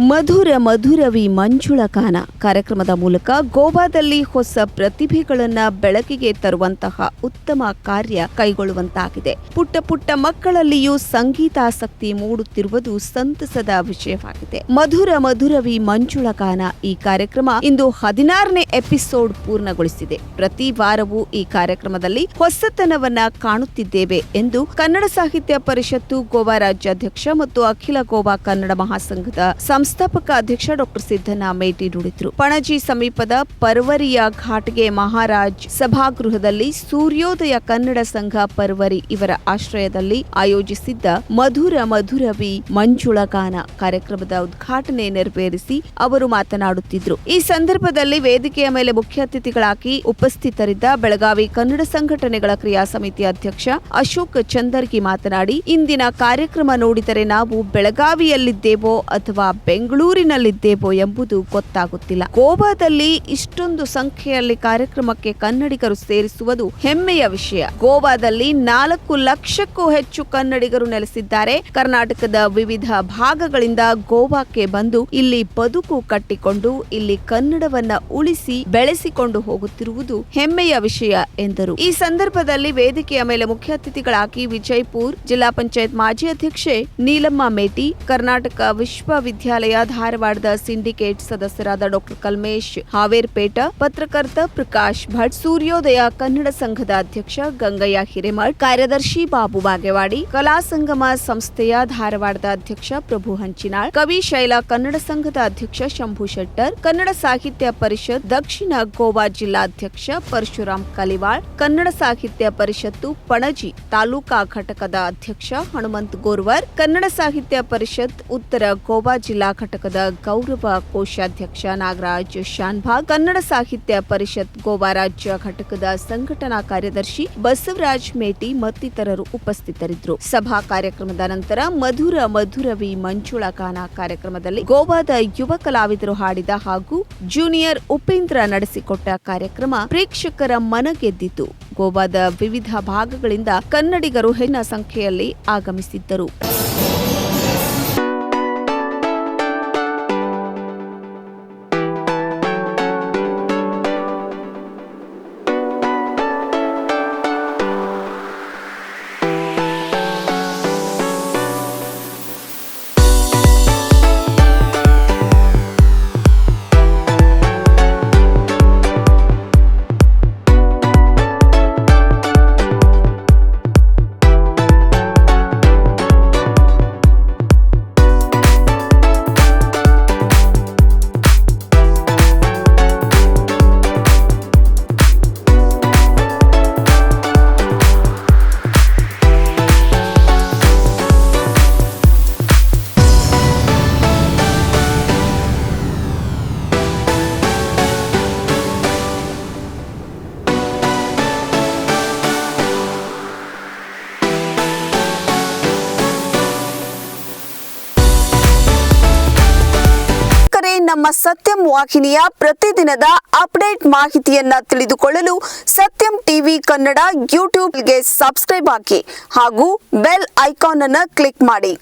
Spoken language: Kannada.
ಮಧುರ ಮಧುರವಿ ಮಂಜುಳಗಾನ ಕಾರ್ಯಕ್ರಮದ ಮೂಲಕ ಗೋವಾದಲ್ಲಿ ಹೊಸ ಪ್ರತಿಭೆಗಳನ್ನು ಬೆಳಕಿಗೆ ತರುವಂತಹ ಉತ್ತಮ ಕಾರ್ಯ ಕೈಗೊಳ್ಳುವಂತಾಗಿದೆ. ಪುಟ್ಟ ಪುಟ್ಟ ಮಕ್ಕಳಲ್ಲಿಯೂ ಸಂಗೀತಾಸಕ್ತಿ ಮೂಡುತ್ತಿರುವುದು ಸಂತಸದ ವಿಷಯವಾಗಿದೆ. ಮಧುರ ಮಧುರವಿ ಮಂಜುಳಗಾನ ಈ ಕಾರ್ಯಕ್ರಮ ಇಂದು 16ನೇ ಎಪಿಸೋಡ್ ಪೂರ್ಣಗೊಳಿಸಿದೆ. ಪ್ರತಿ ವಾರವೂ ಈ ಕಾರ್ಯಕ್ರಮದಲ್ಲಿ ಹೊಸತನವನ್ನ ಕಾಣುತ್ತಿದ್ದೇವೆ ಎಂದು ಕನ್ನಡ ಸಾಹಿತ್ಯ ಪರಿಷತ್ತು ಗೋವಾ ರಾಜ್ಯಾಧ್ಯಕ್ಷ ಮತ್ತು ಅಖಿಲ ಗೋವಾ ಕನ್ನಡ ಮಹಾಸಂಘದ ಸಂಸ್ಥಾಪಕ ಅಧ್ಯಕ್ಷ ಡಾಕ್ಟರ್ ಸಿದ್ದಣ್ಣ ಮೇಟಿ ನುಡಿದರು. ಪಣಜಿ ಸಮೀಪದ ಪರ್ವರಿಯ ಘಾಟ್ಗೆ ಮಹಾರಾಜ್ ಸಭಾಗೃಹದಲ್ಲಿ ಸೂರ್ಯೋದಯ ಕನ್ನಡ ಸಂಘ ಪರ್ವರಿ ಇವರ ಆಶ್ರಯದಲ್ಲಿ ಆಯೋಜಿಸಿದ್ದ ಮಧುರ ಮಧುರವಿ ಮಂಜುಳಗಾನ ಕಾರ್ಯಕ್ರಮದ ಉದ್ಘಾಟನೆ ನೆರವೇರಿಸಿ ಅವರು ಮಾತನಾಡುತ್ತಿದ್ದರು. ಈ ಸಂದರ್ಭದಲ್ಲಿ ವೇದಿಕೆಯ ಮೇಲೆ ಮುಖ್ಯ ಅತಿಥಿಗಳಾಗಿ ಉಪಸ್ಥಿತರಿದ್ದ ಬೆಳಗಾವಿ ಕನ್ನಡ ಸಂಘಟನೆಗಳ ಕ್ರಿಯಾ ಸಮಿತಿ ಅಧ್ಯಕ್ಷ ಅಶೋಕ್ ಚಂದರ್ಗಿ ಮಾತನಾಡಿ, ಇಂದಿನ ಕಾರ್ಯಕ್ರಮ ನೋಡಿದರೆ ನಾವು ಬೆಳಗಾವಿಯಲ್ಲಿದ್ದೇವೋ ಅಥವಾ ಬೆಂಗಳೂರಿನಲ್ಲಿದ್ದೇವೋ ಎಂಬುದು ಗೊತ್ತಾಗುತ್ತಿಲ್ಲ. ಗೋವಾದಲ್ಲಿ ಇಷ್ಟೊಂದು ಸಂಖ್ಯೆಯಲ್ಲಿ ಕಾರ್ಯಕ್ರಮಕ್ಕೆ ಕನ್ನಡಿಗರು ಸೇರಿಸುವುದು ಹೆಮ್ಮೆಯ ವಿಷಯ. ಗೋವಾದಲ್ಲಿ 4 ಲಕ್ಷಕ್ಕೂ ಹೆಚ್ಚು ಕನ್ನಡಿಗರು ನೆಲೆಸಿದ್ದಾರೆ. ಕರ್ನಾಟಕದ ವಿವಿಧ ಭಾಗಗಳಿಂದ ಗೋವಾಕ್ಕೆ ಬಂದು ಇಲ್ಲಿ ಬದುಕು ಕಟ್ಟಿಕೊಂಡು ಇಲ್ಲಿ ಕನ್ನಡವನ್ನ ಉಳಿಸಿ ಬೆಳೆಸಿಕೊಂಡು ಹೋಗುತ್ತಿರುವುದು ಹೆಮ್ಮೆಯ ವಿಷಯ ಎಂದರು. ಈ ಸಂದರ್ಭದಲ್ಲಿ ವೇದಿಕೆಯ ಮೇಲೆ ಮುಖ್ಯ ಅತಿಥಿಗಳಾಗಿ ವಿಜಯಪುರ ಜಿಲ್ಲಾ ಪಂಚಾಯತ್ ಮಾಜಿ ಅಧ್ಯಕ್ಷೆ ನೀಲಮ್ಮ ಮೇಟಿ, ಕರ್ನಾಟಕ ವಿಶ್ವವಿದ್ಯಾಲಯ ಧಾರವಾಡದ ಸಿಂಡಿಕೇಟ್ ಸದಸ್ಯರಾದ ಡಾಕ್ಟರ್ ಕಲ್ಮೇಶ್ ಹಾವೇರ್ಪೇಟ, ಪತ್ರಕರ್ತ ಪ್ರಕಾಶ್ ಭಟ್, ಸೂರ್ಯೋದಯ ಕನ್ನಡ ಸಂಘದ ಅಧ್ಯಕ್ಷ ಗಂಗಯ್ಯ ಹಿರೇಮಠ್, ಕಾರ್ಯದರ್ಶಿ ಬಾಬು ಬಾಗೇವಾಡಿ, ಕಲಾ ಸಂಗಮ ಸಂಸ್ಥೆಯ ಧಾರವಾಡದ ಅಧ್ಯಕ್ಷ ಪ್ರಭು ಹಂಚಿನಾಳ್, ಕವಿ ಶೈಲ ಕನ್ನಡ ಸಂಘದ ಅಧ್ಯಕ್ಷ ಶಂಭು ಶೆಟ್ಟರ್, ಕನ್ನಡ ಸಾಹಿತ್ಯ ಪರಿಷತ್ ದಕ್ಷಿಣ ಗೋವಾ ಜಿಲ್ಲಾಧ್ಯಕ್ಷ ಪರಶುರಾಮ್ ಕಲಿವಾಳ್, ಕನ್ನಡ ಸಾಹಿತ್ಯ ಪರಿಷತ್ತು ಪಣಜಿ ತಾಲೂಕಾ ಘಟಕದ ಅಧ್ಯಕ್ಷ ಹನುಮಂತ್ ಗೋರ್ವರ್, ಕನ್ನಡ ಸಾಹಿತ್ಯ ಪರಿಷತ್ ಉತ್ತರ ಗೋವಾ ಜಿಲ್ಲಾ ಘಟಕದ ಗೌರವ ಕೋಶಾಧ್ಯಕ್ಷ ನಾಗರಾಜ್ ಶಾನ್ಭಾಗ್, ಕನ್ನಡ ಸಾಹಿತ್ಯ ಪರಿಷತ್ ಗೋವಾ ರಾಜ್ಯ ಘಟಕದ ಸಂಘಟನಾ ಕಾರ್ಯದರ್ಶಿ ಬಸವರಾಜ್ ಮೇಟಿ ಮತ್ತಿತರರು ಉಪಸ್ಥಿತರಿದ್ದರು. ಸಭಾ ಕಾರ್ಯಕ್ರಮದ ನಂತರ ಮಧುರ ಮಧುರವಿ ಮಂಜುಳಗಾನ ಕಾರ್ಯಕ್ರಮದಲ್ಲಿ ಗೋವಾದ ಯುವ ಕಲಾವಿದರು ಹಾಡಿದ ಹಾಗೂ ಜೂನಿಯರ್ ಉಪೇಂದ್ರ ನಡೆಸಿಕೊಟ್ಟ ಕಾರ್ಯಕ್ರಮ ಪ್ರೇಕ್ಷಕರ ಮನಗೆದ್ದಿತು. ಗೋವಾದ ವಿವಿಧ ಭಾಗಗಳಿಂದ ಕನ್ನಡಿಗರು ಹೆಚ್ಚಿನ ಸಂಖ್ಯೆಯಲ್ಲಿ ಆಗಮಿಸಿದ್ದರು. ನಮ್ಮ ಸತ್ಯಂ ವಾಹಿನಿಯ ಪ್ರತಿದಿನದ ಅಪ್ಡೇಟ್ ಮಾಹಿತಿಯನ್ನ ತಿಳಿದುಕೊಳ್ಳಲು ಸತ್ಯಂ ಟಿವಿ ಕನ್ನಡ ಯೂಟ್ಯೂಬ್ಗೆ ಸಬ್ಸ್ಕ್ರೈಬ್ ಆಗಿ ಹಾಗೂ ಬೆಲ್ ಐಕಾನ್ ಅನ್ನು ಕ್ಲಿಕ್ ಮಾಡಿ.